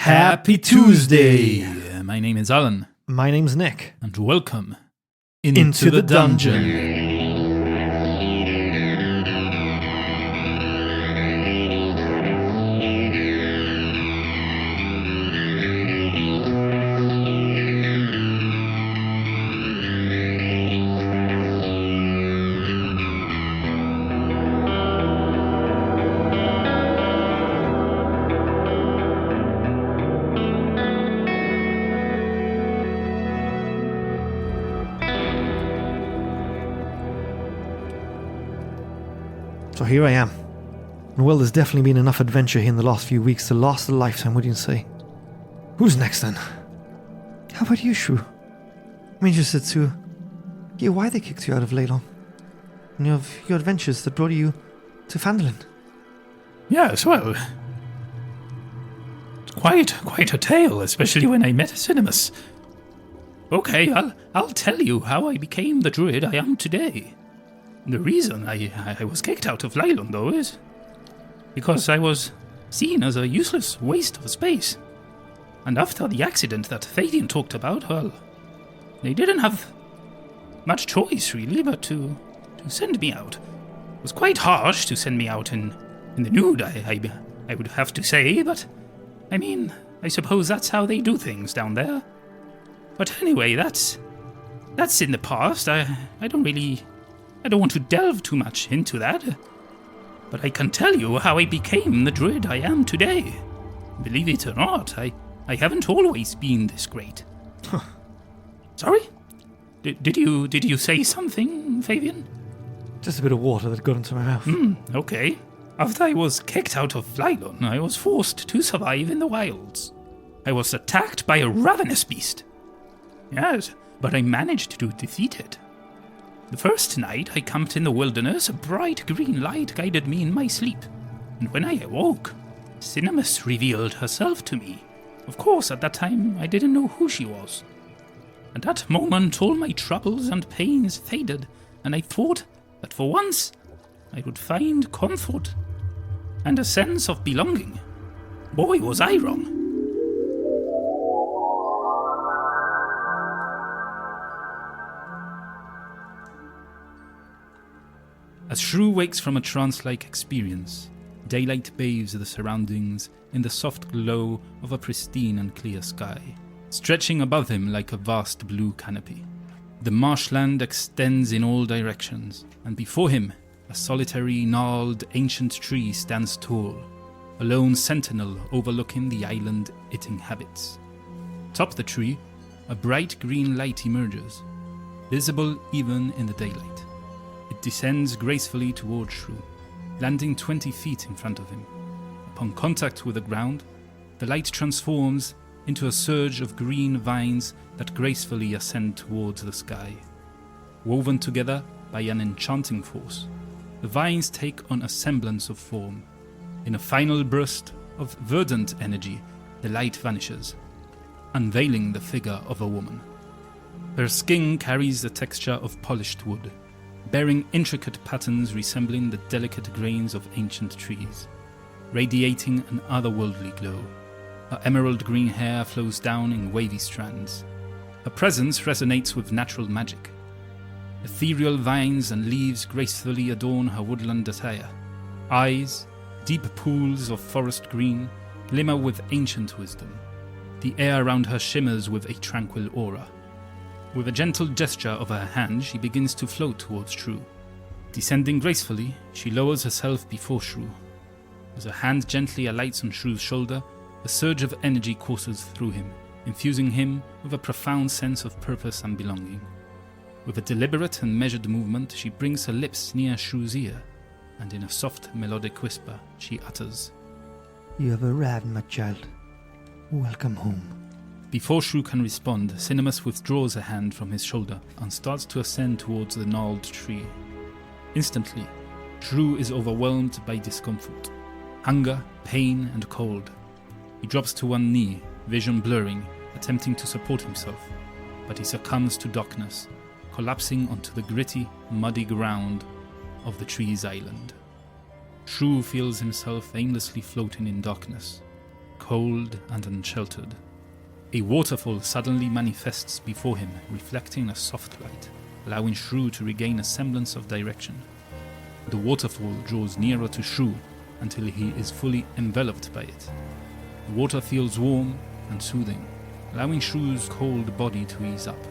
Happy Tuesday! My name is Alan. My name's Nick. And welcome into the dungeon. So here I am. And well, there's definitely been enough adventure here in the last few weeks to last a lifetime, wouldn't you say? Who's next then? How about you, Shrew? I'm interested to hear why they kicked you out of Leylon. And your adventures that brought you to Phandalin. Yes, well, it's quite a tale, especially when I met Cinnamis. Okay, I'll tell you how I became the druid I am today. The reason I was kicked out of Leylon, though, is because I was seen as a useless waste of space. And after the accident that Fadian talked about, well, they didn't have much choice, really, but to send me out. It was quite harsh to send me out in the nude, I would have to say, but, I mean, I suppose that's how they do things down there. But anyway, that's in the past. I don't want to delve too much into that, but I can tell you how I became the druid I am today. Believe it or not, I haven't always been this great. Huh. Sorry? Did you say something, Fabian? Just a bit of water that got into my mouth. Okay. After I was kicked out of Leylon, I was forced to survive in the wilds. I was attacked by a ravenous beast. Yes, but I managed to defeat it. The first night I camped in the wilderness, a bright green light guided me in my sleep. And when I awoke, Cinnamis revealed herself to me. Of course, at that time, I didn't know who she was. At that moment, all my troubles and pains faded, and I thought that for once, I would find comfort and a sense of belonging. Boy, was I wrong. As Shrew wakes from a trance-like experience, daylight bathes the surroundings in the soft glow of a pristine and clear sky, stretching above him like a vast blue canopy. The marshland extends in all directions, and before him, a solitary, gnarled, ancient tree stands tall, a lone sentinel overlooking the island it inhabits. Atop the tree, a bright green light emerges, visible even in the daylight. It descends gracefully toward Shrew, landing 20 feet in front of him. Upon contact with the ground, the light transforms into a surge of green vines that gracefully ascend towards the sky. Woven together by an enchanting force, the vines take on a semblance of form. In a final burst of verdant energy, the light vanishes, unveiling the figure of a woman. Her skin carries the texture of polished wood, bearing intricate patterns resembling the delicate grains of ancient trees, radiating an otherworldly glow. Her emerald green hair flows down in wavy strands. Her presence resonates with natural magic. Ethereal vines and leaves gracefully adorn her woodland attire. Eyes, deep pools of forest green, glimmer with ancient wisdom. The air around her shimmers with a tranquil aura. With a gentle gesture of her hand, she begins to float towards Shrew. Descending gracefully, she lowers herself before Shrew. As her hand gently alights on Shrew's shoulder, a surge of energy courses through him, infusing him with a profound sense of purpose and belonging. With a deliberate and measured movement, she brings her lips near Shrew's ear, and in a soft, melodic whisper, she utters, "You have arrived, my child. Welcome home." Before Shrew can respond, Cinnamis withdraws a hand from his shoulder and starts to ascend towards the gnarled tree. Instantly, Shrew is overwhelmed by discomfort, hunger, pain, and cold. He drops to one knee, vision blurring, attempting to support himself, but he succumbs to darkness, collapsing onto the gritty, muddy ground of the tree's island. Shrew feels himself aimlessly floating in darkness. cold and unsheltered. A waterfall suddenly manifests before him, reflecting a soft light, allowing Shrew to regain a semblance of direction. The waterfall draws nearer to Shrew until he is fully enveloped by it. The water feels warm and soothing, allowing Shrew's cold body to ease up.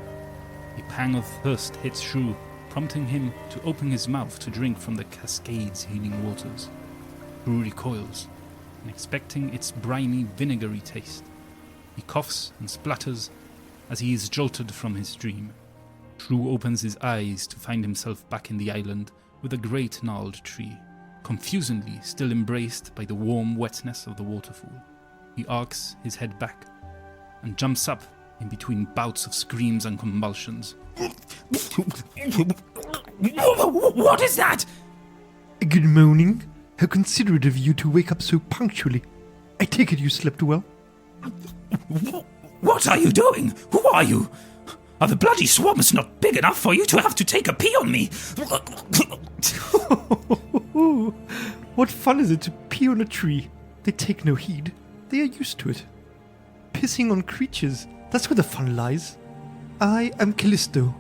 A pang of thirst hits Shrew, prompting him to open his mouth to drink from the cascade's healing waters. Shrew recoils, expecting its briny, vinegary taste. He coughs and splutters as he is jolted from his dream. Shrew opens his eyes to find himself back in the island with a great gnarled tree, confusingly still embraced by the warm wetness of the waterfall. He arcs his head back and jumps up in between bouts of screams and convulsions. What is that? Good morning. How considerate of you to wake up so punctually. I take it you slept well. What are you doing? Who are you? Are the bloody swamps not big enough for you to have to take a pee on me? What fun is it to pee on a tree? They take no heed. They are used to it. Pissing on creatures, that's where the fun lies. I am Callisto,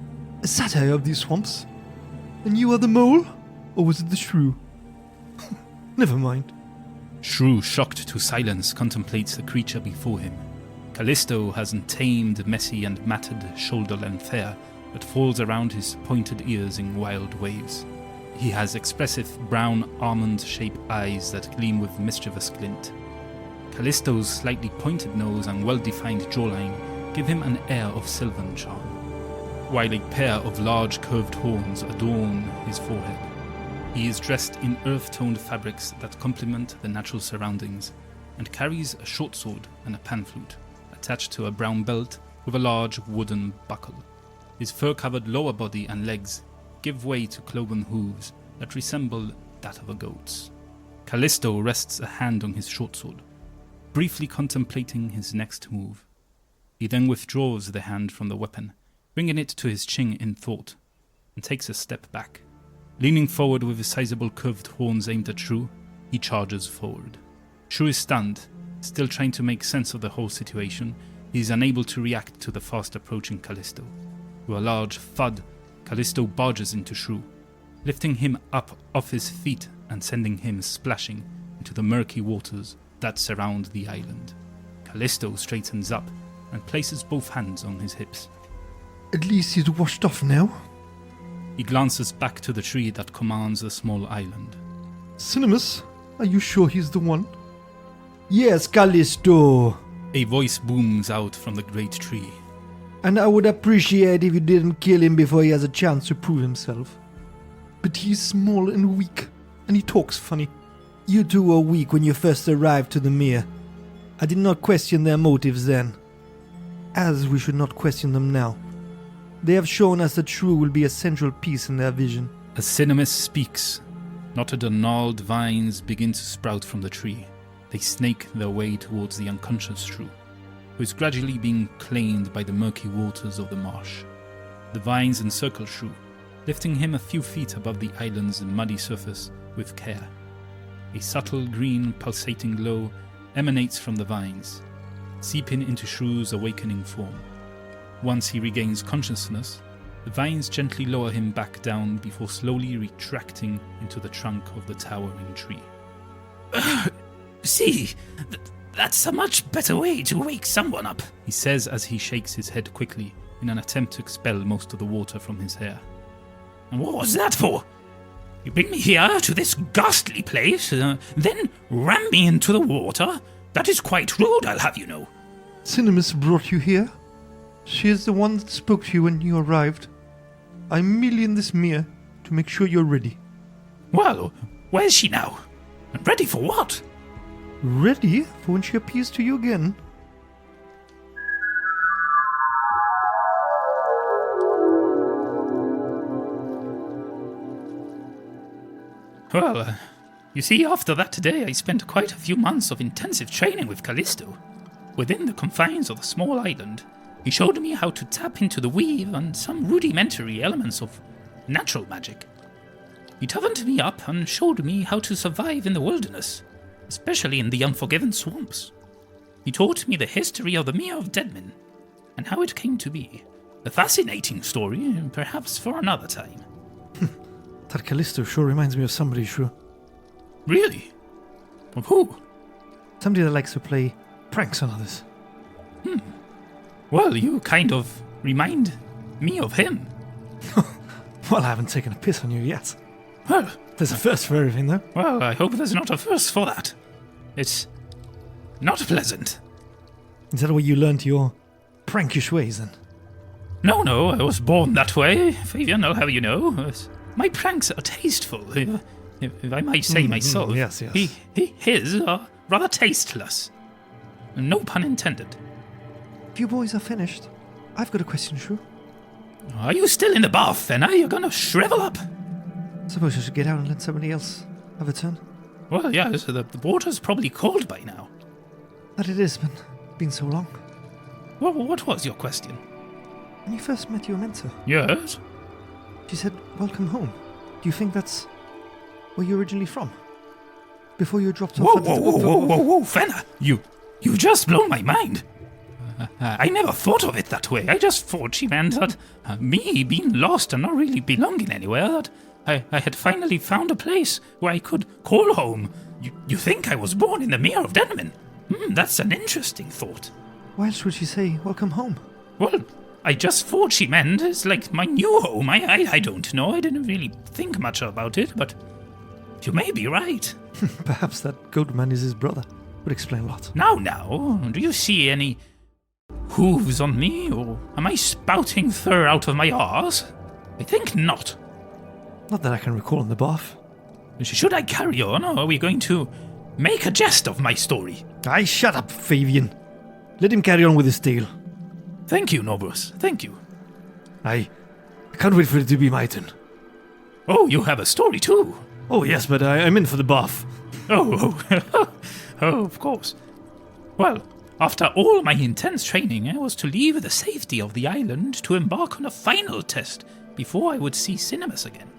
a satire of these swamps. And you are the mole? Or was it the shrew? Never mind. Shrew, shocked to silence, contemplates the creature before him. Callisto has untamed, messy and matted shoulder-length hair that falls around his pointed ears in wild waves. He has expressive brown almond-shaped eyes that gleam with mischievous glint. Callisto's slightly pointed nose and well-defined jawline give him an air of sylvan charm, while a pair of large curved horns adorn his forehead. He is dressed in earth-toned fabrics that complement the natural surroundings, and carries a short sword and a pan flute, attached to a brown belt with a large wooden buckle. His fur-covered lower body and legs give way to cloven hooves that resemble that of a goat's. Callisto rests a hand on his short sword, briefly contemplating his next move. He then withdraws the hand from the weapon, bringing it to his chin in thought, and takes a step back. Leaning forward with his sizable curved horns aimed at Shrew, he charges forward. Shrew is stunned, still trying to make sense of the whole situation. He is unable to react to the fast approaching Callisto. With a large thud, Callisto barges into Shrew, lifting him up off his feet and sending him splashing into the murky waters that surround the island. Callisto straightens up and places both hands on his hips. At least he's washed off now. He glances back to the tree that commands the small island. Cinnamis, are you sure he's the one? Yes, Callisto. A voice booms out from the great tree. And I would appreciate if you didn't kill him before he has a chance to prove himself. But he's small and weak, and he talks funny. You two were weak when you first arrived to the mere. I did not question their motives then, as we should not question them now. They have shown us that Shrew will be a central piece in their vision. As Cinnamis speaks, knotted and gnarled vines begin to sprout from the tree. They snake their way towards the unconscious Shrew, who is gradually being claimed by the murky waters of the marsh. The vines encircle Shrew, lifting him a few feet above the island's muddy surface with care. A subtle green pulsating glow emanates from the vines, seeping into Shrew's awakening form. Once he regains consciousness, the vines gently lower him back down before slowly retracting into the trunk of the towering tree. See, that's a much better way to wake someone up, he says as he shakes his head quickly in an attempt to expel most of the water from his hair. And what was that for? You bring me here to this ghastly place, then ram me into the water? That is quite rude, I'll have you know. Cinnamis brought you here? She is the one that spoke to you when you arrived. I'm merely in this mere to make sure you're ready. Well, where's she now? And ready for what? Ready for when she appears to you again. Well, you see, after that day I spent quite a few months of intensive training with Callisto. Within the confines of the small island, he showed me how to tap into the weave and some rudimentary elements of natural magic. He toughened me up and showed me how to survive in the wilderness, especially in the unforgiven swamps. He taught me the history of the Mere of Deadmen, and how it came to be. A fascinating story, perhaps for another time. That Callisto sure reminds me of somebody, Shrew. Really? Of who? Somebody that likes to play pranks on others. Well, you kind of remind me of him. Well, I haven't taken a piss on you yet. Well, There's a first for everything, though. well, I hope there's not a first for that. It's not pleasant. Is that the way you learned your prankish ways, then? No, I was born that way, Fabian, I'll have you know. My pranks are tasteful, if I might say myself. yes. His are rather tasteless. No pun intended. If you boys are finished, I've got a question, Shrew. Are you still in the bath, then? Are you gonna shrivel up? Suppose I should get out and let somebody else have a turn. Well, yeah, so the water's probably cold by now. That it is, been so long. Well, what was your question? When you first met your mentor, Yes? she said, "Welcome home." Do you think that's where you're originally from? Before you dropped off Whoa, Fenna! You've just blown my mind. I never thought of it that way. I just thought she meant that me being lost and not really belonging anywhere, that I had finally found a place where I could call home. You think I was born in the Mere of Deadmen? That's an interesting thought. Why else would she say, "Welcome home"? Well, I just thought she meant it's like my new home. I don't know. I didn't really think much about it, but you may be right. Perhaps that goat man is his brother. Would explain a lot. Now, do you see any hooves on me, or am I spouting fur out of my arse? I think not. Not that I can recall in the bath. Should I carry on, or are we going to make a jest of my story? Aye, shut up, Fabian. Let him carry on with his tale. Thank you, Nobrus. Thank you. I can't wait for it to be my turn. Oh, you have a story too. Oh, yes, but I'm in for the bath. Oh, of course. Well, after all my intense training, I was to leave the safety of the island to embark on a final test before I would see Cinnamis again.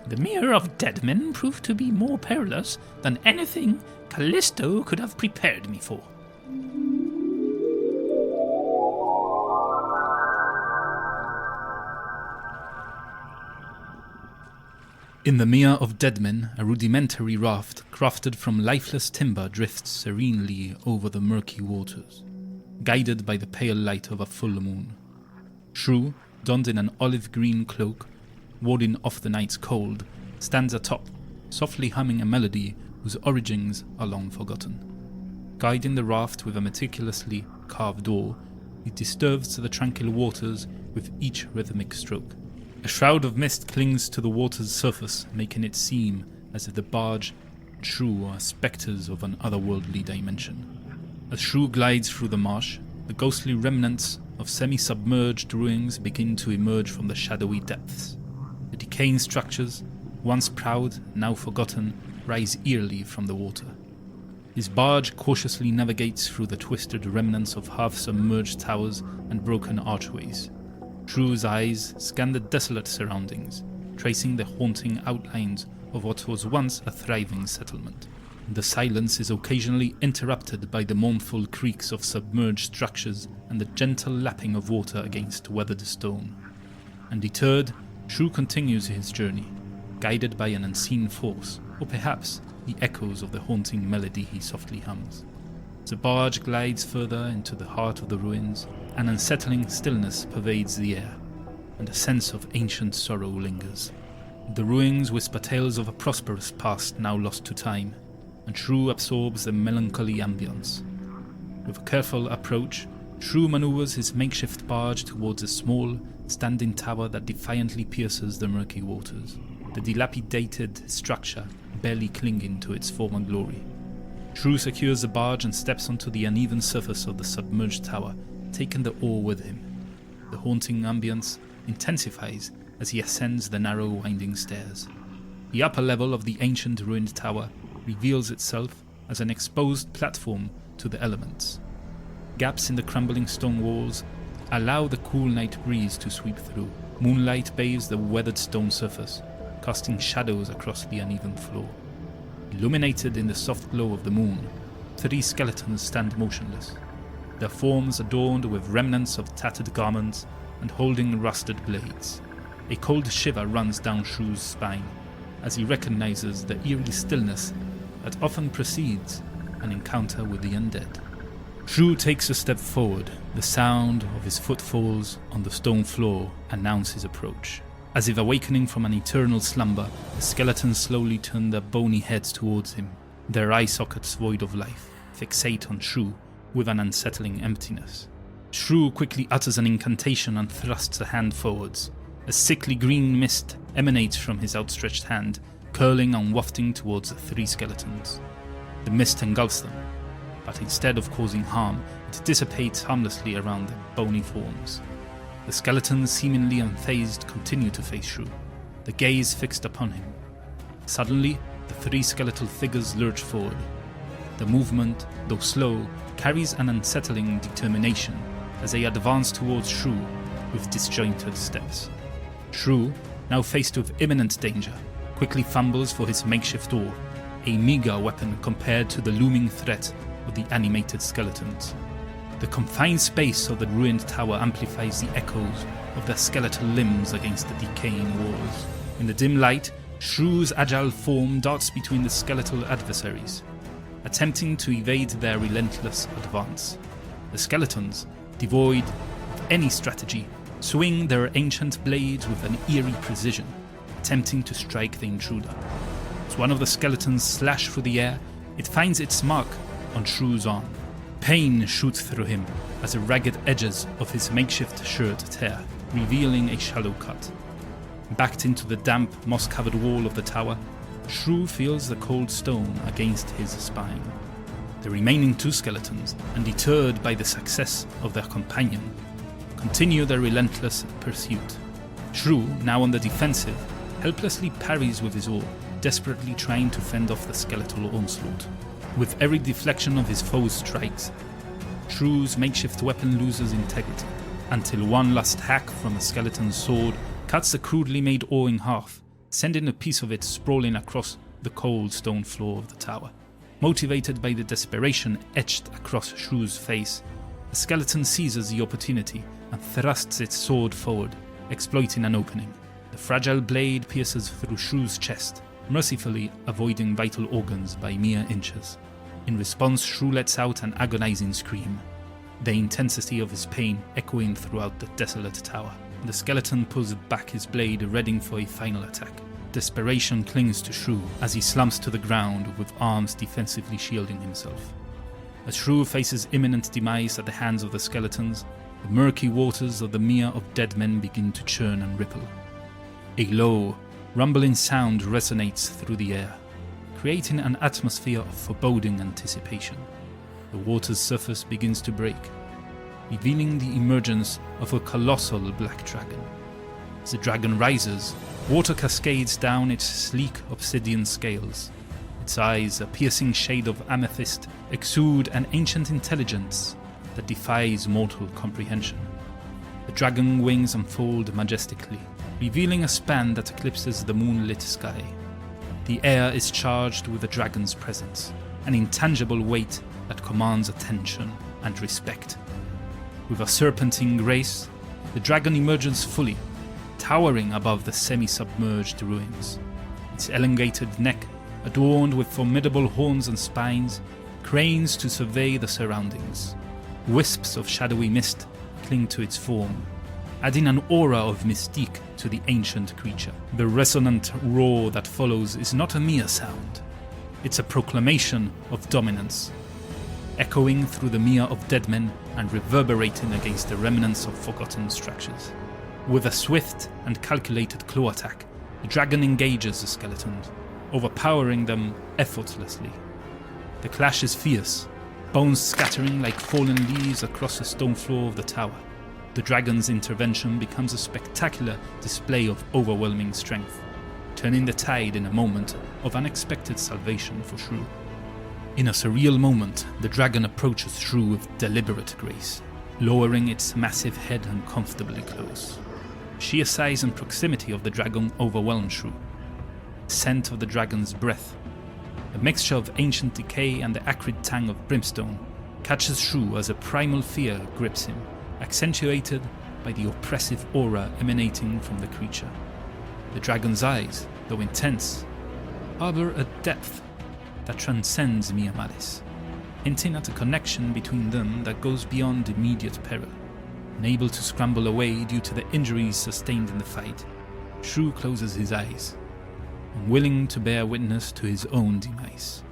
The Mere of Deadmen proved to be more perilous than anything Callisto could have prepared me for. In the Mere of Deadmen, a rudimentary raft crafted from lifeless timber drifts serenely over the murky waters, guided by the pale light of a full moon. Shrew, donned in an olive-green cloak, warding off the night's cold, stands atop, softly humming a melody whose origins are long forgotten. Guiding the raft with a meticulously carved oar, it disturbs the tranquil waters with each rhythmic stroke. A shroud of mist clings to the water's surface, making it seem as if the barge and Shrew are spectres of an otherworldly dimension. As Shrew glides through the marsh, the ghostly remnants of semi-submerged ruins begin to emerge from the shadowy depths. The decaying structures, once proud, now forgotten, rise eerily from the water. His barge cautiously navigates through the twisted remnants of half-submerged towers and broken archways. Shrew's eyes scan the desolate surroundings, tracing the haunting outlines of what was once a thriving settlement. The silence is occasionally interrupted by the mournful creaks of submerged structures and the gentle lapping of water against weathered stone. Undeterred, Shrew continues his journey, guided by an unseen force, or perhaps the echoes of the haunting melody he softly hums. The barge glides further into the heart of the ruins. An unsettling stillness pervades the air, and a sense of ancient sorrow lingers. The ruins whisper tales of a prosperous past now lost to time, and Shrew absorbs the melancholy ambience. With a careful approach, Shrew maneuvers his makeshift barge towards a small, standing tower that defiantly pierces the murky waters, the dilapidated structure barely clinging to its former glory. Shrew secures the barge and steps onto the uneven surface of the submerged tower, taking the oar with him. The haunting ambience intensifies as he ascends the narrow winding stairs. The upper level of the ancient ruined tower reveals itself as an exposed platform to the elements. Gaps in the crumbling stone walls allow the cool night breeze to sweep through. Moonlight bathes the weathered stone surface, casting shadows across the uneven floor. Illuminated in the soft glow of the moon, 3 skeletons stand motionless, their forms adorned with remnants of tattered garments and holding rusted blades. A cold shiver runs down Shrew's spine as he recognizes the eerie stillness that often precedes an encounter with the undead. Shrew takes a step forward. The sound of his footfalls on the stone floor announce his approach. As if awakening from an eternal slumber, the skeletons slowly turn their bony heads towards him, their eye sockets void of life, fixate on Shrew with an unsettling emptiness. Shrew quickly utters an incantation and thrusts a hand forwards. A sickly green mist emanates from his outstretched hand, curling and wafting towards the 3 skeletons. The mist engulfs them, but instead of causing harm, it dissipates harmlessly around their bony forms. The skeletons, seemingly unfazed, continue to face Shrew, the gaze fixed upon him. Suddenly, the 3 skeletal figures lurch forward. The movement, though slow, carries an unsettling determination as they advance towards Shrew with disjointed steps. Shrew, now faced with imminent danger, quickly fumbles for his makeshift oar, a meager weapon compared to the looming threat of the animated skeletons. The confined space of the ruined tower amplifies the echoes of their skeletal limbs against the decaying walls. In the dim light, Shrew's agile form darts between the skeletal adversaries, attempting to evade their relentless advance. The skeletons, devoid of any strategy, swing their ancient blades with an eerie precision, attempting to strike the intruder. As one of the skeletons slash through the air, it finds its mark on Shrew's arm. Pain shoots through him as the ragged edges of his makeshift shirt tear, revealing a shallow cut. Backed into the damp, moss-covered wall of the tower, Shrew feels the cold stone against his spine. The remaining 2 skeletons, undeterred by the success of their companion, continue their relentless pursuit. Shrew, now on the defensive, helplessly parries with his oar, desperately trying to fend off the skeletal onslaught. With every deflection of his foe's strikes, Shrew's makeshift weapon loses integrity, until one last hack from a skeleton's sword cuts the crudely made oar in half, sending a piece of it sprawling across the cold stone floor of the tower. Motivated by the desperation etched across Shrew's face, the skeleton seizes the opportunity and thrusts its sword forward, exploiting an opening. The fragile blade pierces through Shrew's chest, mercifully avoiding vital organs by mere inches. In response, Shrew lets out an agonizing scream, the intensity of his pain echoing throughout the desolate tower. The skeleton pulls back his blade, readying for a final attack. Desperation clings to Shrew as he slumps to the ground with arms defensively shielding himself. As Shrew faces imminent demise at the hands of the skeletons, the murky waters of the Mere of Dead Men begin to churn and ripple. A low, rumbling sound resonates through the air, creating an atmosphere of foreboding anticipation. The water's surface begins to break, revealing the emergence of a colossal black dragon. As the dragon rises, water cascades down its sleek obsidian scales. Its eyes, a piercing shade of amethyst, exude an ancient intelligence that defies mortal comprehension. The dragon wings unfold majestically, revealing a span that eclipses the moonlit sky. The air is charged with the dragon's presence, an intangible weight that commands attention and respect. With a serpentine grace, the dragon emerges fully, towering above the semi-submerged ruins. Its elongated neck, adorned with formidable horns and spines, cranes to survey the surroundings. Wisps of shadowy mist cling to its form, adding an aura of mystique to the ancient creature. The resonant roar that follows is not a mere sound. It's a proclamation of dominance, echoing through the Mere of Dead Men and reverberating against the remnants of forgotten structures. With a swift and calculated claw attack, the dragon engages the skeletons, overpowering them effortlessly. The clash is fierce, bones scattering like fallen leaves across the stone floor of the tower. The dragon's intervention becomes a spectacular display of overwhelming strength, turning the tide in a moment of unexpected salvation for Shrew. In a surreal moment, the dragon approaches Shrew with deliberate grace, lowering its massive head uncomfortably close. Sheer size and proximity of the dragon overwhelm Shrew. The scent of the dragon's breath, A mixture of ancient decay and the acrid tang of brimstone catches Shrew as a primal fear grips him, accentuated by the oppressive aura emanating from the creature. The dragon's eyes, though intense, harbour a depth that transcends mere malice, hinting at a connection between them that goes beyond immediate peril. Unable to scramble away due to the injuries sustained in the fight, Shrew closes his eyes, unwilling to bear witness to his own demise.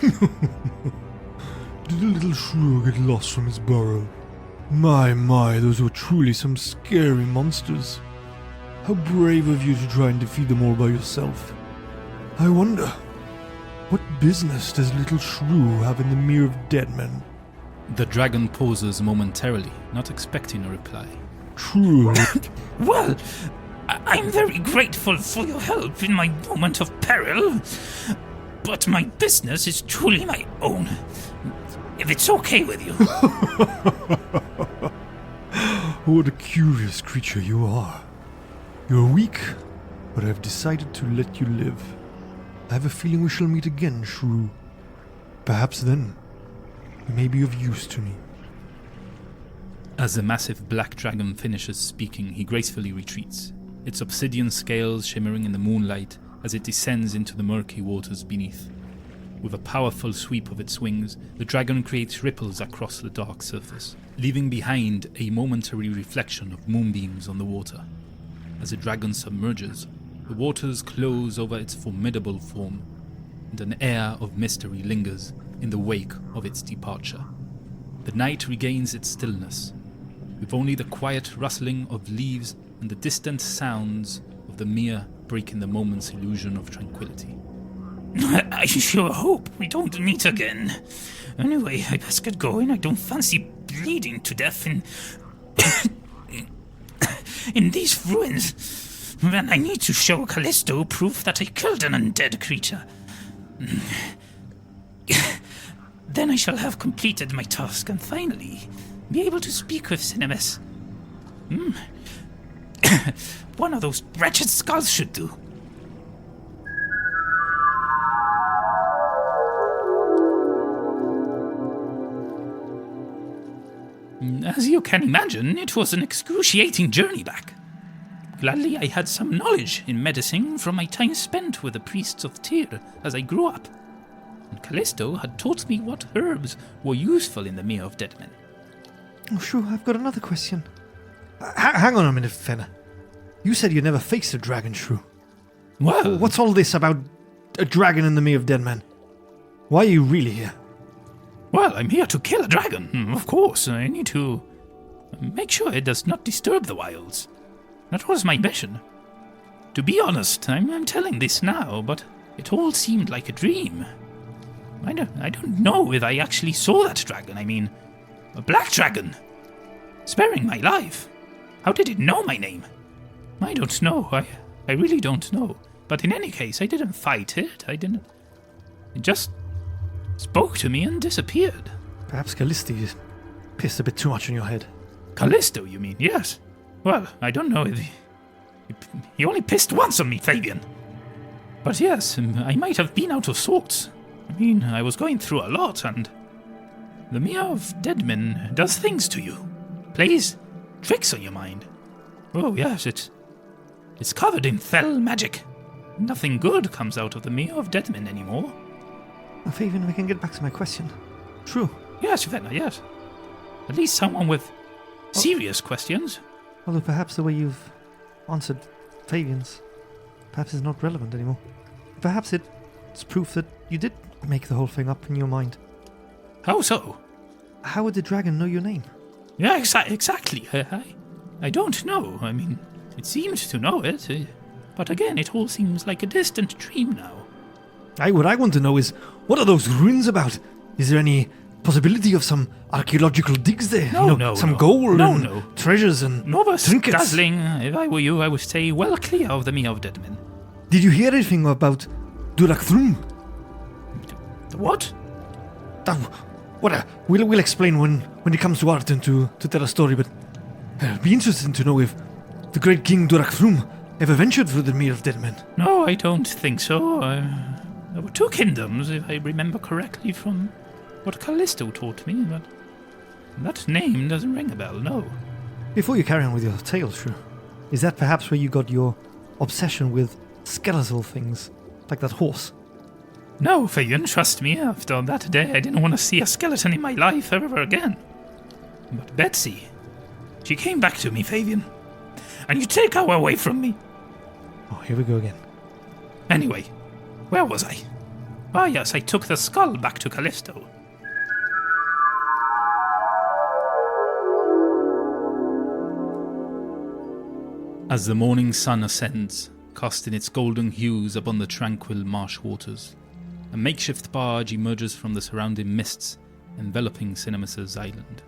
Did the little Shrew get lost from his burrow? My, those were truly some scary monsters. How brave of you to try and defeat them all by yourself. I wonder, what business does little Shrew have in the Mere of Dead Men? The dragon pauses momentarily, not expecting a reply. True. Well, I'm very grateful for your help in my moment of peril, but my business is truly my own, if it's okay with you. What a curious creature you are. You're weak, but I've decided to let you live. I have a feeling we shall meet again, Shrew. Perhaps then, you may be of use to me. As the massive black dragon finishes speaking, he gracefully retreats, its obsidian scales shimmering in the moonlight as it descends into the murky waters beneath. With a powerful sweep of its wings, the dragon creates ripples across the dark surface, leaving behind a momentary reflection of moonbeams on the water. As the dragon submerges, the waters close over its formidable form, and an air of mystery lingers in the wake of its departure. The night regains its stillness, with only the quiet rustling of leaves and the distant sounds of the mere breaking the moment's illusion of tranquility. I sure hope we don't meet again. Anyway, I best get going. I don't fancy bleeding to death in these ruins. And I need to show Callisto proof that I killed an undead creature. Then I shall have completed my task and finally be able to speak with Cinnamis. One of those wretched skulls should do. As you can imagine, it was an excruciating journey back. Gladly, I had some knowledge in medicine from my time spent with the priests of Tyr as I grew up. And Callisto had taught me what herbs were useful in the Mere of Dead Men. Oh, Shrew, I've got another question. Hang on a minute, Fenna. You said you never faced a dragon, Shrew. Well, What's all this about a dragon in the Mere of Dead Men? Why are you really here? Well, I'm here to kill a dragon. Of course, I need to make sure it does not disturb the wilds. That was my mission. To be honest, I'm telling this now, but it all seemed like a dream. I don't know if I actually saw that dragon. I mean, a black dragon. Sparing my life. How did it know my name? I don't know. I really don't know. But in any case, I didn't fight it. It just spoke to me and disappeared. Perhaps Callisto pissed a bit too much on your head. Callisto, you mean? Yes. Well, I don't know if he only pissed once on me, Fabian. But yes, I might have been out of sorts. I mean, I was going through a lot, and the Mere of Dead Men does things to you. Plays tricks on your mind. Oh yes, it's covered in fell magic. Nothing good comes out of the Mere of Dead Men anymore. Now, Fabian, we can get back to my question. True. Yes, Fenna, yes. At least someone with serious questions. Although perhaps the way you've answered Fabian's perhaps is not relevant anymore. Perhaps it's proof that you did make the whole thing up in your mind. How so? How would the dragon know your name? Yeah, exactly. I don't know. I mean, it seemed to know it. But again, it all seems like a distant dream now. What I want to know is, what are those ruins about? Is there any possibility of some archaeological digs there? Some gold and treasures and trinkets? Dazzling. If I were you, I would stay well clear of the Mere of Dead Men. Did you hear anything about Durak-Thrum? The what? We'll explain when it comes to art and to tell a story, but it'd be interesting to know if the great King Durak-Thrum ever ventured through the Mere of Dead Men. No, I don't think so. There were 2 kingdoms, if I remember correctly from what Callisto taught me, but that name doesn't ring a bell, no. Before you carry on with your tale, Shrew, is that perhaps where you got your obsession with skeletal things, like that horse? No, Fabian, trust me, after that day I didn't want to see a skeleton in my life ever again. But Betsy, she came back to me, Fabian, and you take her away from me. Oh, here we go again. Anyway, where was I? Ah yes, I took the skull back to Callisto. As the morning sun ascends, casting its golden hues upon the tranquil marsh waters, a makeshift barge emerges from the surrounding mists enveloping Cinnamis' island.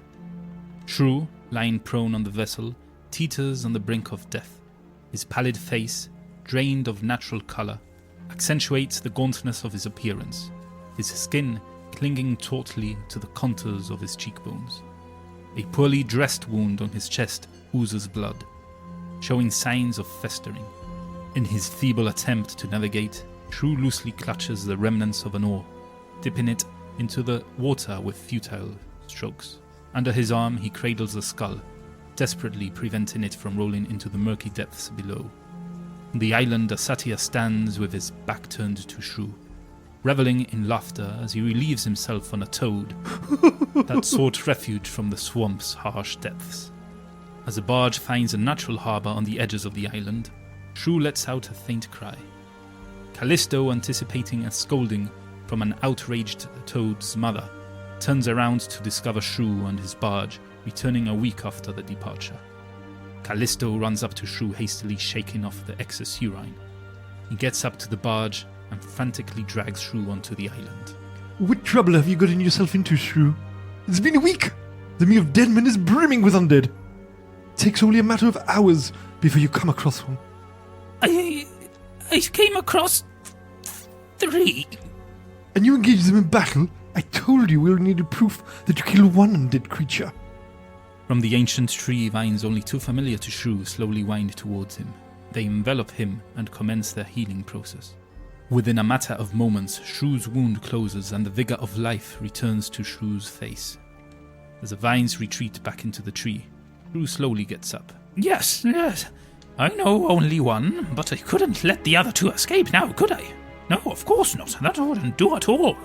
Shrew, lying prone on the vessel, teeters on the brink of death. His pallid face, drained of natural colour, accentuates the gauntness of his appearance, his skin clinging tautly to the contours of his cheekbones. A poorly dressed wound on his chest oozes blood, showing signs of festering. In his feeble attempt to navigate, Shrew loosely clutches the remnants of an oar, dipping it into the water with futile strokes. Under his arm, he cradles the skull, desperately preventing it from rolling into the murky depths below. On the island, a satyr stands with his back turned to Shrew, reveling in laughter as he relieves himself on a toad that sought refuge from the swamp's harsh depths. As the barge finds a natural harbour on the edges of the island, Shrew lets out a faint cry. Callisto, anticipating a scolding from an outraged toad's mother, turns around to discover Shrew and his barge returning a week after the departure. Callisto runs up to Shrew, hastily shaking off the excess urine. He gets up to the barge and frantically drags Shrew onto the island. What trouble have you gotten yourself into, Shrew? It's been a week! The Mere of Deadman is brimming with undead. It takes only a matter of hours before you come across one. I came across 3. And you engaged them in battle? I told you we'll need proof that you killed one undead creature. From the ancient tree, vines only too familiar to Shrew slowly wind towards him. They envelop him and commence their healing process. Within a matter of moments, Shrew's wound closes and the vigour of life returns to Shrew's face. As the vines retreat back into the tree, Shrew slowly gets up. Yes. I know only one, but I couldn't let the other 2 escape now, could I? No, of course not. That wouldn't do at all.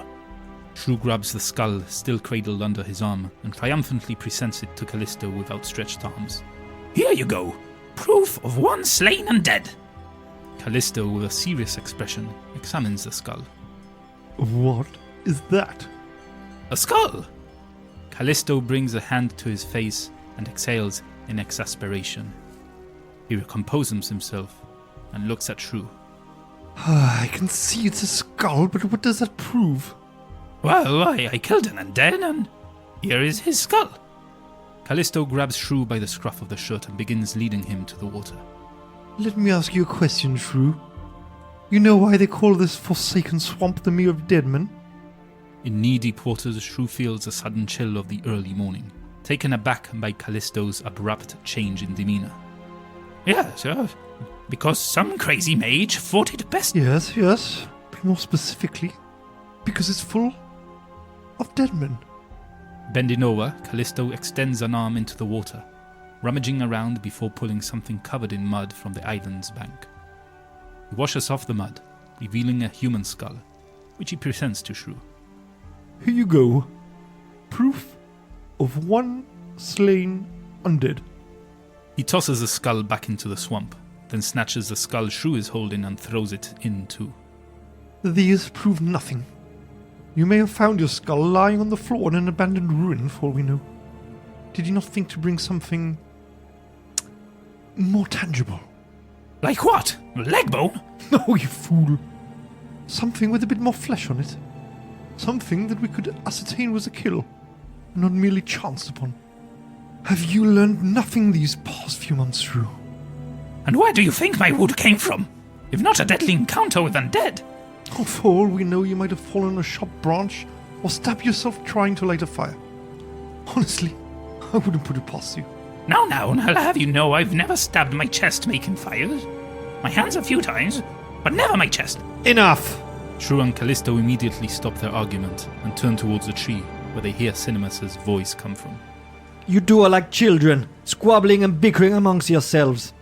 Shrew grabs the skull, still cradled under his arm, and triumphantly presents it to Callisto with outstretched arms. Here you go. Proof of 1 slain and dead. Callisto, with a serious expression, examines the skull. What is that? A skull. Callisto brings a hand to his face and exhales in exasperation. He recomposes himself and looks at Shrew. I can see it's a skull, but what does that prove? Well, I killed an undead, and here is his skull. Callisto grabs Shrew by the scruff of the shirt and begins leading him to the water. Let me ask you a question, Shrew. You know why they call this forsaken swamp the Mere of Deadman? In knee-deep waters, Shrew feels a sudden chill of the early morning, taken aback by Callisto's abrupt change in demeanour. Yes, because some crazy mage thought it best. Yes. But more specifically, because it's full of dead men. Bending over, Callisto extends an arm into the water, rummaging around before pulling something covered in mud from the island's bank. He washes off the mud, revealing a human skull, which he presents to Shrew. Here you go. Proof of 1 slain undead. He tosses the skull back into the swamp, then snatches the skull Shrew is holding and throws it in too. These prove nothing. You may have found your skull lying on the floor in an abandoned ruin, for all we know. Did you not think to bring something more tangible? Like what? A leg bone? No, you fool. Something with a bit more flesh on it. Something that we could ascertain was a kill, not merely chanced upon. Have you learned nothing these past few months, Shrew? And where do you think my wood came from? If not a deadly encounter with undead? Oh, for all we know, you might have fallen on a sharp branch or stabbed yourself trying to light a fire. Honestly, I wouldn't put it past you. Now, I'll have you know I've never stabbed my chest making fires. My hands a few times, but never my chest. Enough! Shrew and Callisto immediately stop their argument and turn towards the tree, where they hear Cinnamis' voice come from. You two are like children, squabbling and bickering amongst yourselves.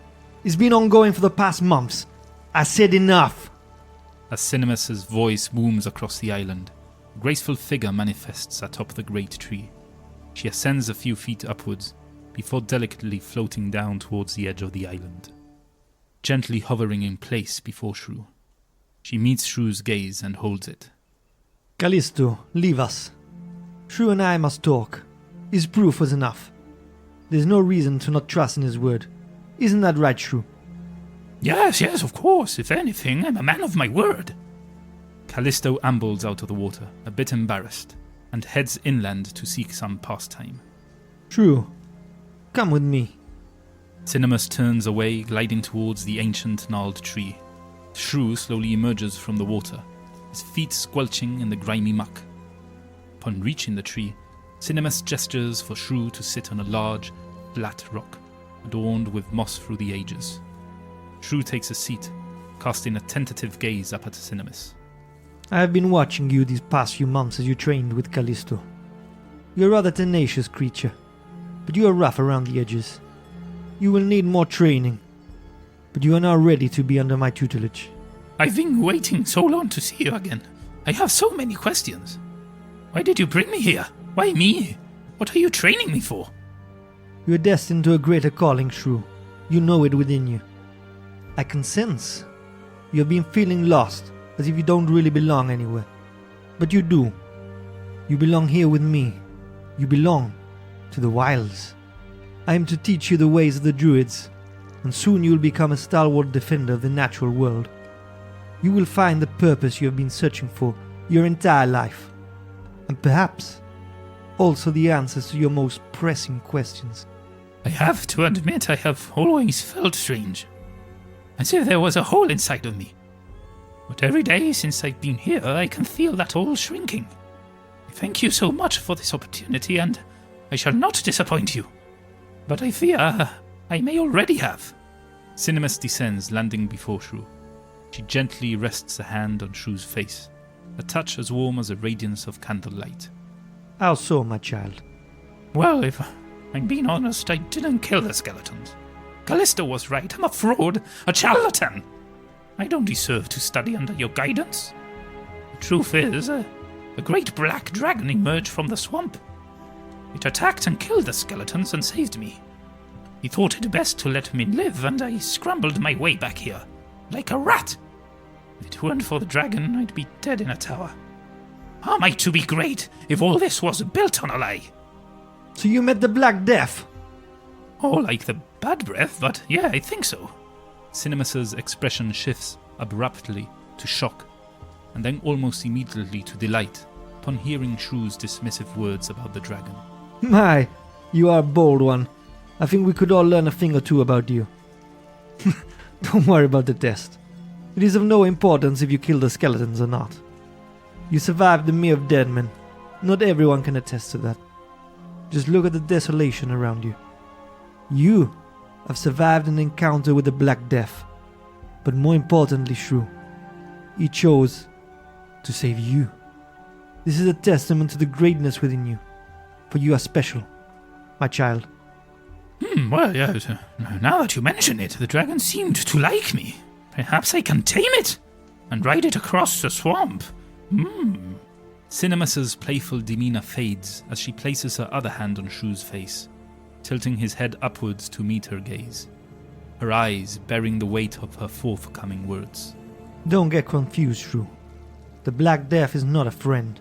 It's been ongoing for the past months. I said enough. As Cinnamis' voice booms across the island, a graceful figure manifests atop the great tree. She ascends a few feet upwards, before delicately floating down towards the edge of the island, gently hovering in place before Shrew. She meets Shrew's gaze and holds it. Callisto, leave us. Shrew and I must talk. His proof was enough. There's no reason to not trust in his word. Isn't that right, Shrew? Yes, of course. If anything, I'm a man of my word. Callisto ambles out of the water, a bit embarrassed, and heads inland to seek some pastime. Shrew, come with me. Cinnamis turns away, gliding towards the ancient gnarled tree. Shrew slowly emerges from the water, his feet squelching in the grimy muck. Upon reaching the tree, Cinnamis gestures for Shrew to sit on a large, flat rock, adorned with moss through the ages. Shrew takes a seat, casting a tentative gaze up at Cinnamis. I have been watching you these past few months as you trained with Callisto. You're a rather tenacious creature, but you are rough around the edges. You will need more training, but you are now ready to be under my tutelage. I've been waiting so long to see you again. I have so many questions. Why did you bring me here? Why me? What are you training me for? You are destined to a greater calling, Shrew. You know it within you. I can sense. You have been feeling lost, as if you don't really belong anywhere. But you do. You belong here with me. You belong to the wilds. I am to teach you the ways of the druids, and soon you will become a stalwart defender of the natural world. You will find the purpose you have been searching for your entire life, and perhaps also the answers to your most pressing questions. I have to admit I have always felt strange, as if there was a hole inside of me. But every day since I've been here, I can feel that hole shrinking. Thank you so much for this opportunity, and I shall not disappoint you. But I fear I may already have. Cinnamis descends, landing before Shrew. She gently rests a hand on Shrew's face, a touch as warm as the radiance of candlelight. How so, my child? Well, if I'm being honest, I didn't kill the skeletons. Callisto was right. I'm a fraud, a charlatan. I don't deserve to study under your guidance. The truth is, a great black dragon emerged from the swamp. It attacked and killed the skeletons and saved me. He thought it best to let me live, and I scrambled my way back here, like a rat. If it weren't for the dragon, I'd be dead in a tower. How am I to be great if all this was built on a lie? So you met the Black Death? Oh, like the bad breath, but yeah, I think so. Cinnamis' expression shifts abruptly to shock, and then almost immediately to delight upon hearing Shrew's dismissive words about the dragon. My, you are a bold one. I think we could all learn a thing or two about you. Don't worry about the test. It is of no importance if you kill the skeletons or not. You survived the mere dead men. Not everyone can attest to that. Just look at the desolation around you. You have survived an encounter with the Black Death. But more importantly, Shrew, he chose to save you. This is a testament to the greatness within you. For you are special, my child. Well, yes. Now that you mention it, the dragon seemed to like me. Perhaps I can tame it and ride it across the swamp. Cinnamis' playful demeanor fades as she places her other hand on Shrew's face, tilting his head upwards to meet her gaze, her eyes bearing the weight of her forthcoming words. Don't get confused, Shrew. The Black Death is not a friend.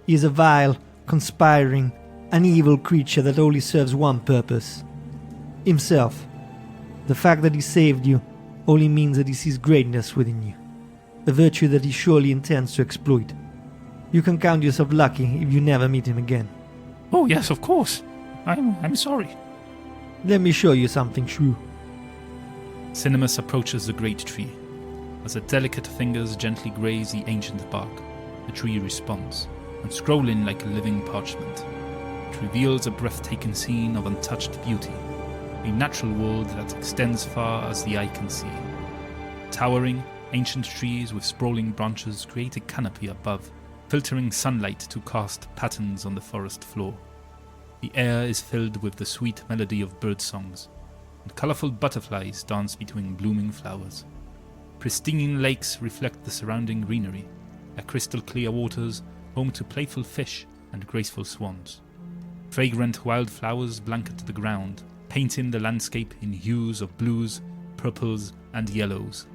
He is a vile, conspiring, and evil creature that only serves one purpose. Himself. The fact that he saved you only means that he sees greatness within you. A virtue that he surely intends to exploit. You can count yourself lucky if you never meet him again. Oh, yes, of course. I'm sorry. Let me show you something, Shrew. Cinnamis approaches the great tree. As her delicate fingers gently graze the ancient bark, the tree responds, unscrolling like a living parchment. It reveals a breathtaking scene of untouched beauty, a natural world that extends far as the eye can see. Towering, Ancient trees with sprawling branches create a canopy above, filtering sunlight to cast patterns on the forest floor. The air is filled with the sweet melody of bird songs, and colorful butterflies dance between blooming flowers. Pristine lakes reflect the surrounding greenery, their crystal clear waters home to playful fish and graceful swans. Fragrant wildflowers blanket the ground, painting the landscape in hues of blues, purples, and yellows.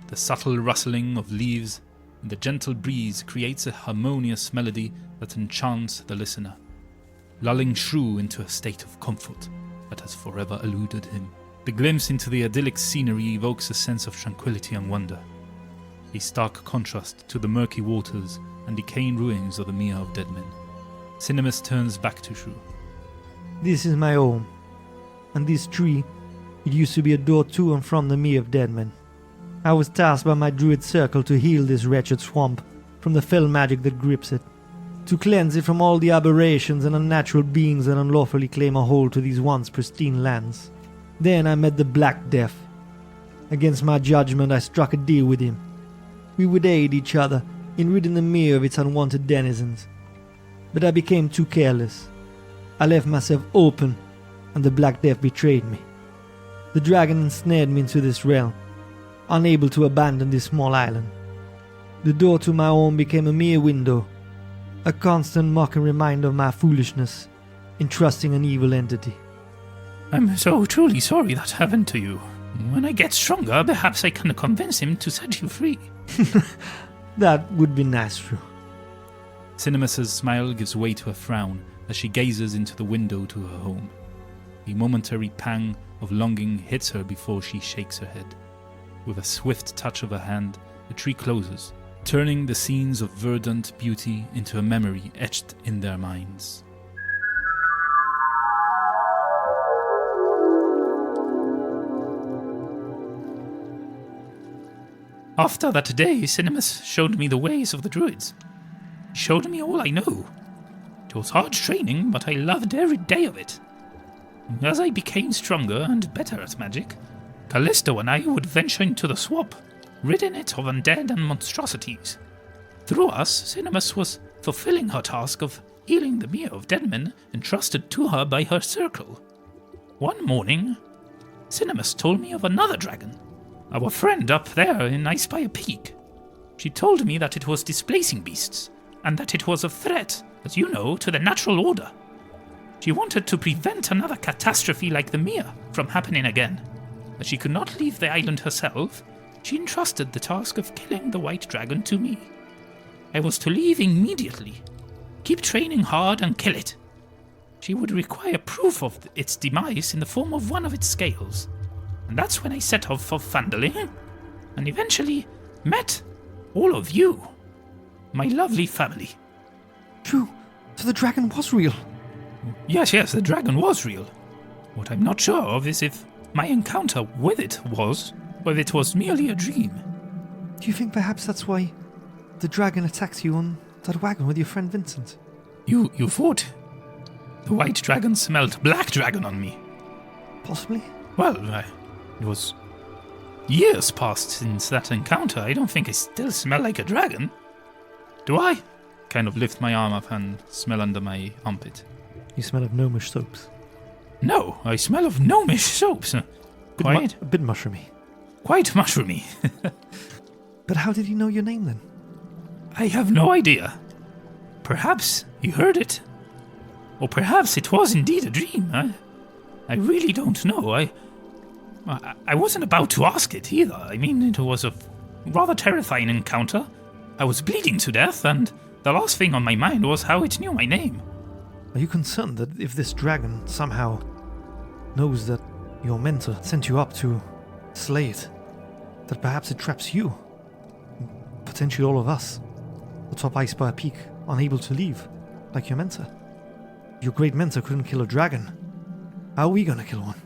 The subtle rustling of leaves and the gentle breeze creates a harmonious melody that enchants the listener, lulling Shrew into a state of comfort that has forever eluded him. The glimpse into the idyllic scenery evokes a sense of tranquility and wonder, a stark contrast to the murky waters and decaying ruins of the Mere of Dead Men. Cinnamis turns back to Shrew. This is my home, and this tree, it used to be a door to and from the Mere of Dead Men. I was tasked by my druid circle to heal this wretched swamp from the fell magic that grips it, to cleanse it from all the aberrations and unnatural beings that unlawfully claim a hold to these once pristine lands. Then I met the Black Death. Against my judgment, I struck a deal with him. We would aid each other in ridding the Mere of its unwanted denizens. But I became too careless. I left myself open, and the Black Death betrayed me. The dragon ensnared me into this realm, unable to abandon this small island. The door to my home became a mere window, a constant mocking reminder of my foolishness in trusting an evil entity. I'm so truly sorry that happened to you. When I get stronger, perhaps I can convince him to set you free. That would be nice, Shrew. Cinnamis' smile gives way to a frown as she gazes into the window to her home. A momentary pang of longing hits her before she shakes her head. With a swift touch of her hand, the tree closes, turning the scenes of verdant beauty into a memory etched in their minds. After that day, Cinnamis showed me the ways of the druids. He showed me all I know. It was hard training, but I loved every day of it. As I became stronger and better at magic, Callisto and I would venture into the swamp, ridding it of undead and monstrosities. Through us, Cinnamis was fulfilling her task of healing the Mere of Dead Men entrusted to her by her circle. One morning, Cinnamis told me of another dragon, our friend up there in Icespire Peak. She told me that it was displacing beasts, and that it was a threat, as you know, to the natural order. She wanted to prevent another catastrophe like the Mere from happening again. As she could not leave the island herself, she entrusted the task of killing the white dragon to me. I was to leave immediately, keep training hard and kill it. She would require proof of its demise in the form of one of its scales. And that's when I set off for Phandalin, and eventually met all of you, my lovely family. Shrew, so the dragon was real. Yes, the dragon was real. What I'm not sure of is if my encounter with it was, or if it was merely a dream. Do you think perhaps that's why the dragon attacked you on that wagon with your friend Vincent? You thought the white dragon smelled black dragon on me? Possibly. Well, it was years past since that encounter. I don't think I still smell like a dragon. Do I? Kind of lift my arm up and smell under my armpit. You smell of gnomish soaps. No, I smell of gnomish soaps. A bit mushroomy. Quite mushroomy. But how did he know your name then? I have no idea. Perhaps he heard it. Or perhaps it was indeed a dream. I really don't know. I wasn't about to ask it either. I mean, it was a rather terrifying encounter. I was bleeding to death, and the last thing on my mind was how it knew my name. Are you concerned that if this dragon somehow knows that your mentor sent you up to slay it, that perhaps it traps you, potentially all of us, atop Icespire Peak, unable to leave, like your mentor? Your great mentor couldn't kill a dragon. How are we gonna kill one?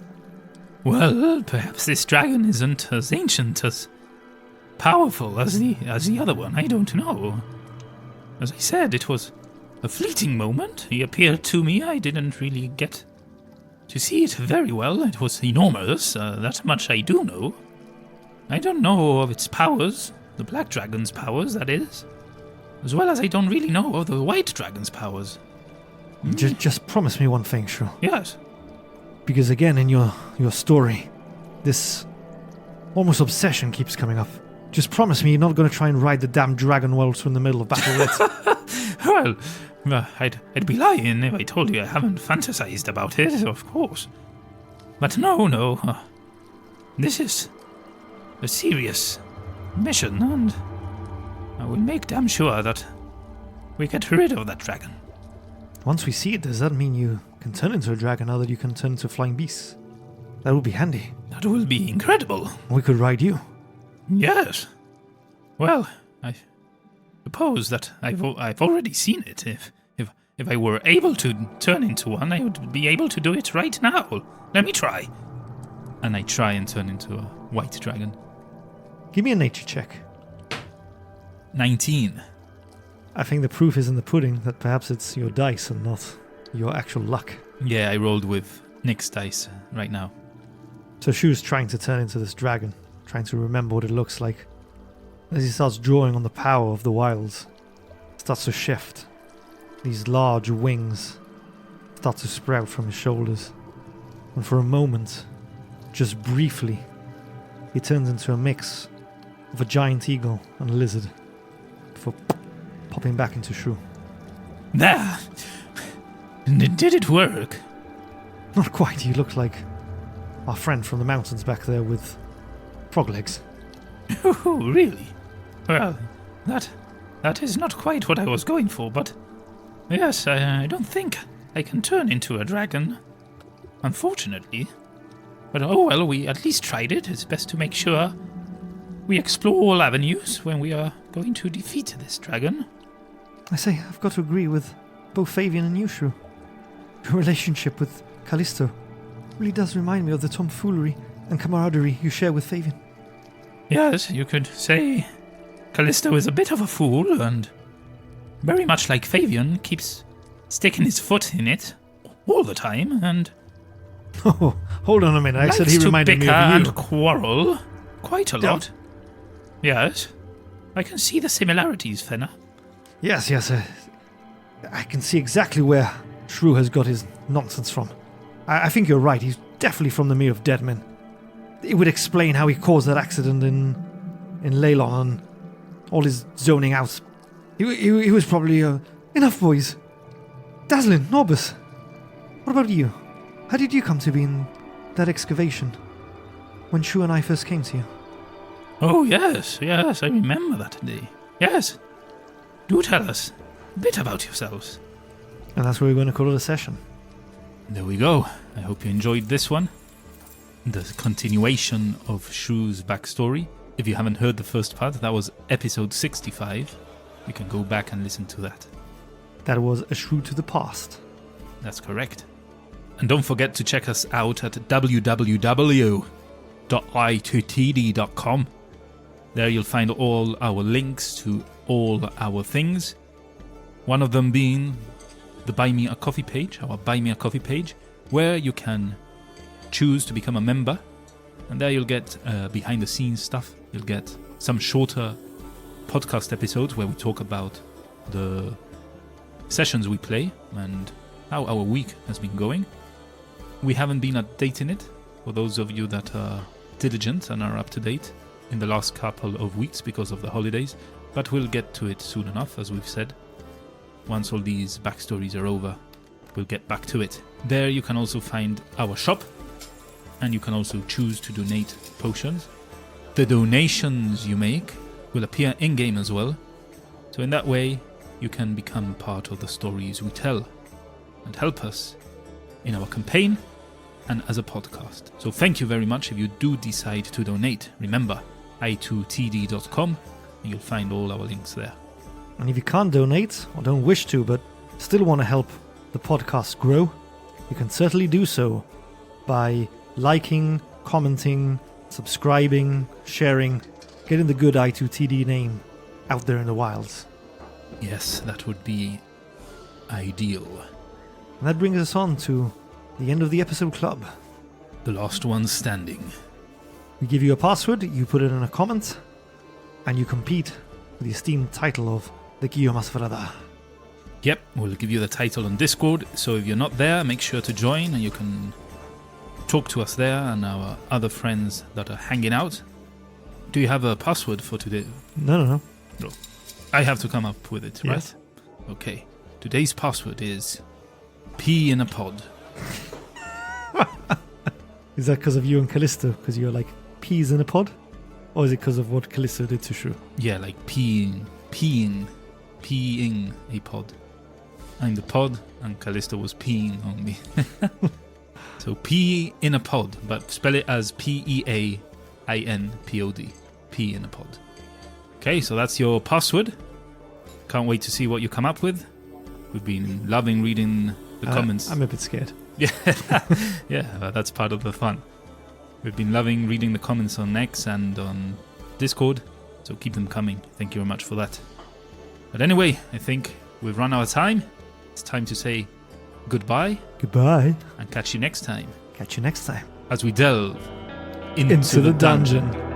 Well, perhaps this dragon isn't as ancient, as powerful as the other one. I don't know. As I said, it was a fleeting moment. He appeared to me. I didn't really get to see it very well. It was enormous. That much I do know. I don't know of its powers, the black dragon's powers, that is, as well as I don't really know of the white dragon's powers. Just promise me one thing, Shrew. Yes. Because again, in your story, this almost obsession keeps coming up. Just promise me you're not going to try and ride the damn dragon whilst we're in the middle of battle with. Well, I'd be lying if I told you I haven't fantasized about it, of course. But no. This is a serious mission, and I will make damn sure that we get rid of that dragon. Once we see it, does that mean you can turn into a dragon now that you can turn into flying beasts? That would be handy. That will be incredible. We could ride you. Yes. Well, I suppose that I've already seen it. If I were able to turn into one, I would be able to do it right now. Let me try. And I try and turn into a white dragon. Give me a nature check. 19. I think the proof is in the pudding that perhaps it's your dice and not your actual luck. Yeah, I rolled with Nick's dice right now. So Shrew's trying to turn into this dragon, trying to remember what it looks like. As he starts drawing on the power of the wilds, it starts to shift. These large wings start to sprout from his shoulders. And for a moment, just briefly, he turns into a mix of a giant eagle and a lizard before popping back into Shrew. There! Did it work? Not quite, you look like our friend from the mountains back there with frog legs. Oh, really? Well, that is not quite what I was going for, but yes, I don't think I can turn into a dragon, unfortunately. But oh well, we at least tried it. It's best to make sure we explore all avenues when we are going to defeat this dragon. I say, I've got to agree with both Fabian and you, Shrew. Your relationship with Callisto really does remind me of the tomfoolery and camaraderie you share with Fabian. Yes, you could say Callisto is a bit of a fool, and very much like Fabian, keeps sticking his foot in it all the time, and Oh, hold on a minute. I said he likes to reminded me bicker of you. and quarrel quite a lot. Yes, I can see the similarities, Fenna. Yes. I can see exactly where Shrew has got his nonsense from. I think you're right. He's definitely from the Mere of Dead Men. It would explain how he caused that accident in Leylon and all his zoning out. He was probably... Enough, boys. Dazzlin, Norbus. What about you? How did you come to be in that excavation when Shrew and I first came to you? Oh, yes, I remember that day. Yes. Do tell us a bit about yourselves. And that's where we're going to call it a session. There we go. I hope you enjoyed this one. The continuation of Shrew's backstory. If you haven't heard the first part, that was episode 65. You can go back and listen to that. That was a Shrew to the past. That's correct. And don't forget to check us out at www.i2td.com. There you'll find all our links to all our things. One of them being the Buy Me a Coffee page, our Buy Me a Coffee page, where you can choose to become a member. And there you'll get behind the scenes stuff. You'll get some shorter podcast episodes where we talk about the sessions we play and how our week has been going. We haven't been updating it for those of you that are diligent and are up to date in the last couple of weeks because of the holidays, but we'll get to it soon enough, as we've said. Once all these backstories are over, we'll get back to it. There you can also find our shop, and you can also choose to donate potions. The donations you make will appear in-game as well, so in that way you can become part of the stories we tell and help us in our campaign and as a podcast. So thank you very much if you do decide to donate. Remember, i2td.com, and you'll find all our links there. And if you can't donate, or don't wish to, but still want to help the podcast grow, you can certainly do so by liking, commenting, subscribing, sharing, getting the good I2TD name out there in the wilds. Yes, that would be ideal. And that brings us on to the end of the episode club. The last one standing. We give you a password, you put it in a comment, and you compete for the esteemed title of the Guillaume. Yep, we'll give you the title on Discord, so if you're not there, make sure to join and you can talk to us there and our other friends that are hanging out. Do you have a password for today? No. I have to come up with it, right? Yes. Okay. Today's password is pee in a pod. Is that because of you and Callisto? Because you're like peas in a pod? Or is it because of what Callisto did to Shrew? Yeah, like peeing a pod. I'm the pod, and Callisto was peeing on me. So pee in a pod, but spell it as PEAINPOD. Pee in a pod. Okay, so that's your password. Can't wait to see what you come up with. We've been loving reading the comments. I'm a bit scared. Yeah, yeah, that's part of the fun. We've been loving reading the comments on X and on Discord, so keep them coming. Thank you very much for that. But anyway, I think we've run out of time. It's time to say goodbye. Goodbye. And catch you next time Catch you next time. as we delve Into the dungeon.